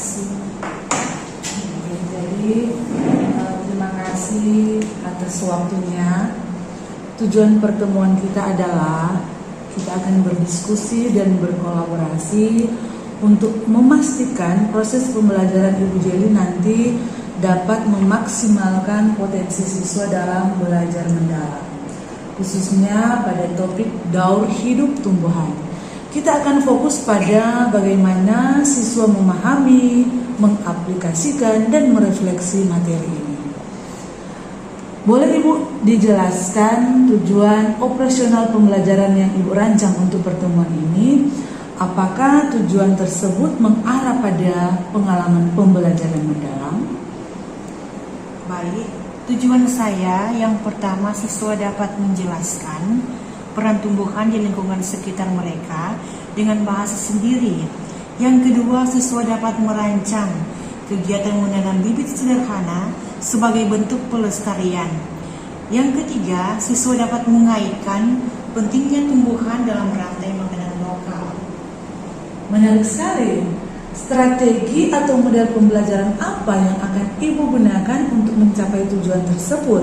kasih. Jadi terima kasih atas waktunya. Tujuan pertemuan kita adalah kita akan berdiskusi dan berkolaborasi untuk memastikan proses pembelajaran Ibu Jeli nanti dapat memaksimalkan potensi siswa dalam belajar mendalam, khususnya pada topik daur hidup tumbuhan. Kita akan fokus pada bagaimana siswa memahami, mengaplikasikan, dan merefleksi materi ini. Boleh Ibu dijelaskan tujuan operasional pembelajaran yang Ibu rancang untuk pertemuan ini? Apakah tujuan tersebut mengarah pada pengalaman pembelajaran mendalam? Baik, tujuan saya yang pertama siswa dapat menjelaskan peran tumbuhan di lingkungan sekitar mereka dengan bahasa sendiri. Yang kedua, siswa dapat merancang kegiatan menanam bibit sederhana sebagai bentuk pelestarian. Yang ketiga, siswa dapat mengaitkan pentingnya tumbuhan dalam rantai makanan lokal. Menarik sekali. Strategi atau model pembelajaran apa yang akan Ibu gunakan untuk mencapai tujuan tersebut,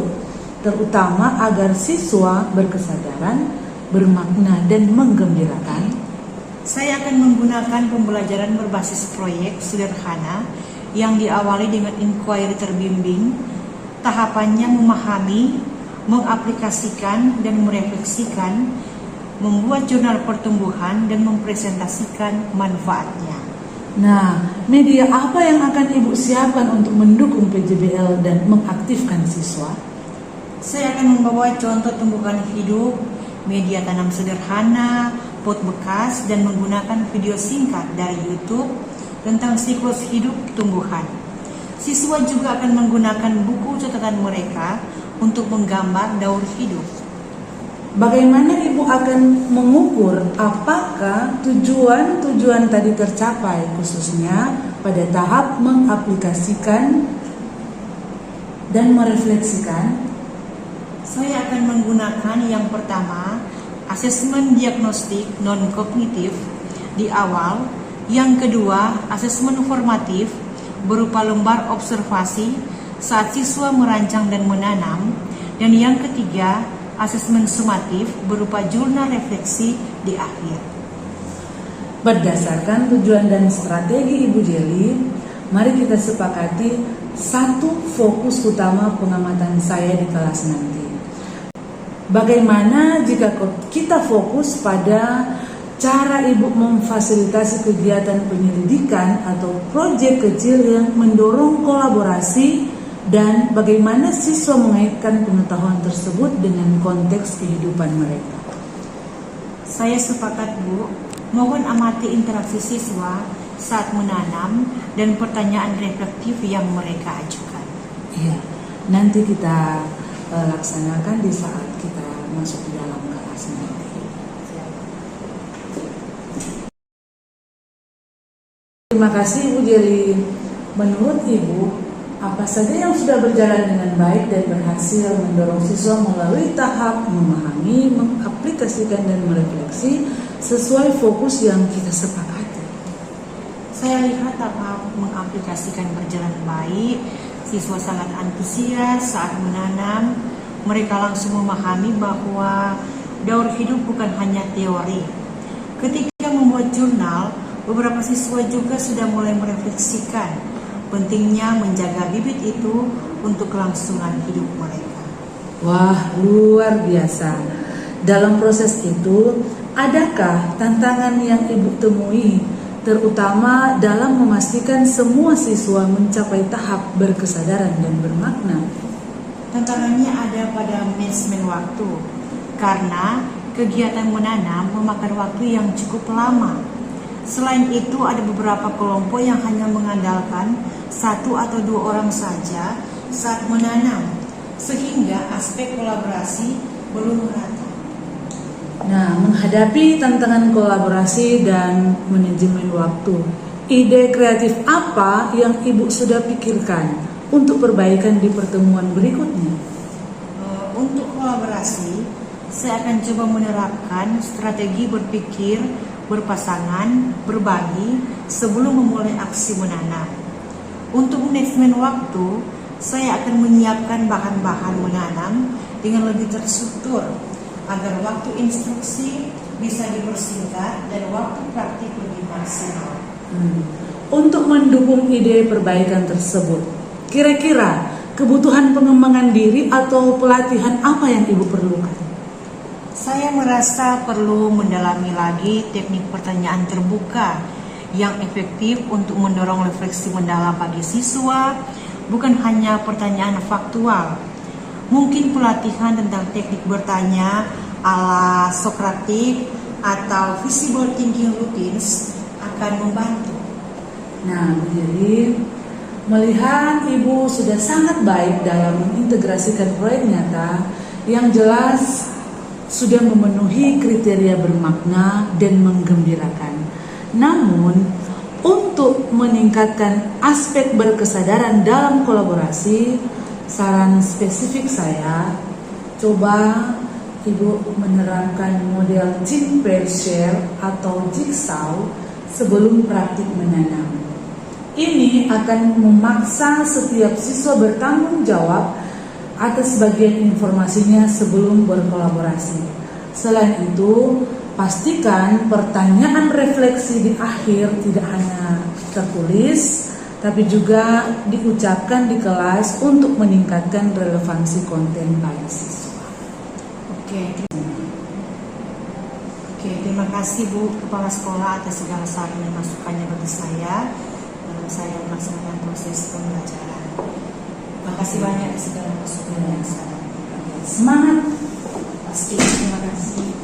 terutama agar siswa berkesadaran, bermakna, dan menggembirakan? Saya akan menggunakan pembelajaran berbasis proyek sederhana yang diawali dengan inquiry terbimbing. Tahapannya memahami, mengaplikasikan, dan merefleksikan, membuat jurnal pertumbuhan, dan mempresentasikan manfaatnya. Nah, media apa yang akan Ibu siapkan untuk mendukung PJBL dan mengaktifkan siswa? Saya akan membawa contoh tumbuhan hidup, media tanam sederhana, pot bekas, dan menggunakan video singkat dari YouTube tentang siklus hidup tumbuhan. Siswa juga akan menggunakan buku catatan mereka untuk menggambar daur hidup. Bagaimana Ibu akan mengukur apakah tujuan-tujuan tadi tercapai, khususnya pada tahap mengaplikasikan dan merefleksikan? Saya akan menggunakan yang pertama, asesmen diagnostik non-kognitif di awal. Yang kedua, asesmen formatif berupa lembar observasi saat siswa merancang dan menanam. Dan yang ketiga, asesmen sumatif berupa jurnal refleksi di akhir. Berdasarkan tujuan dan strategi Ibu Jeli, mari kita sepakati satu fokus utama pengamatan saya di kelas nanti. Bagaimana jika kita fokus pada cara Ibu memfasilitasi kegiatan penyelidikan atau proyek kecil yang mendorong kolaborasi, dan bagaimana siswa mengaitkan pengetahuan tersebut dengan konteks kehidupan mereka? Saya sepakat, Bu. Mohon amati interaksi siswa saat menanam dan pertanyaan reflektif yang mereka ajukan. Iya, nanti kita laksanakan di saat kita masuk di dalam kelas nanti. Terima kasih Ibu Jeli. Menurut Ibu, apa saja yang sudah berjalan dengan baik dan berhasil mendorong siswa melalui tahap memahami, mengaplikasikan, dan merefleksi sesuai fokus yang kita sepakati? Saya lihat tahap mengaplikasikan berjalan baik. Siswa sangat antusias saat menanam. Mereka langsung memahami bahwa daur hidup bukan hanya teori. Ketika membuat jurnal, beberapa siswa juga sudah mulai merefleksikan pentingnya menjaga bibit itu untuk kelangsungan hidup mereka. Wah, luar biasa. Dalam proses itu, adakah tantangan yang Ibu temui, terutama dalam memastikan semua siswa mencapai tahap berkesadaran dan bermakna? Tantangannya ada pada manajemen waktu, karena kegiatan menanam memakan waktu yang cukup lama. Selain itu, ada beberapa kelompok yang hanya mengandalkan 1 atau 2 orang saja saat menanam, sehingga aspek kolaborasi belum merata. Nah, menghadapi tantangan kolaborasi dan manajemen waktu, ide kreatif apa yang Ibu sudah pikirkan untuk perbaikan di pertemuan berikutnya? Untuk kolaborasi, saya akan coba menerapkan strategi berpikir berpasangan, berbagi sebelum memulai aksi menanam. Untuk manajemen waktu, saya akan menyiapkan bahan-bahan menanam dengan lebih terstruktur agar waktu instruksi bisa dipersingkat dan waktu praktik lebih maksimal. Untuk mendukung ide perbaikan tersebut, kira-kira kebutuhan pengembangan diri atau pelatihan apa yang Ibu perlukan? Saya merasa perlu mendalami lagi teknik pertanyaan terbuka yang efektif untuk mendorong refleksi mendalam bagi siswa, bukan hanya pertanyaan faktual. Mungkin pelatihan tentang teknik bertanya ala Sokratik atau visible thinking routines akan membantu. Nah, jadi melihat Ibu sudah sangat baik dalam mengintegrasikan proyek nyata yang jelas sudah memenuhi kriteria bermakna dan menggembirakan. Namun, untuk meningkatkan aspek berkesadaran dalam kolaborasi, saran spesifik saya, coba Ibu menerapkan model team pair share atau jigsaw sebelum praktik menanam. Ini akan memaksa setiap siswa bertanggung jawab atas bagian informasinya sebelum berkolaborasi. Selain itu, pastikan pertanyaan refleksi di akhir tidak hanya tertulis, tapi juga diucapkan di kelas untuk meningkatkan relevansi konten bagi siswa. Oke, terima kasih Bu Kepala Sekolah atas segala saran dan masukannya bagi saya dalam saya melaksanakan proses pembelajaran. Terima kasih banyak segala masukan yang saya. Semangat! Pasti, terima kasih.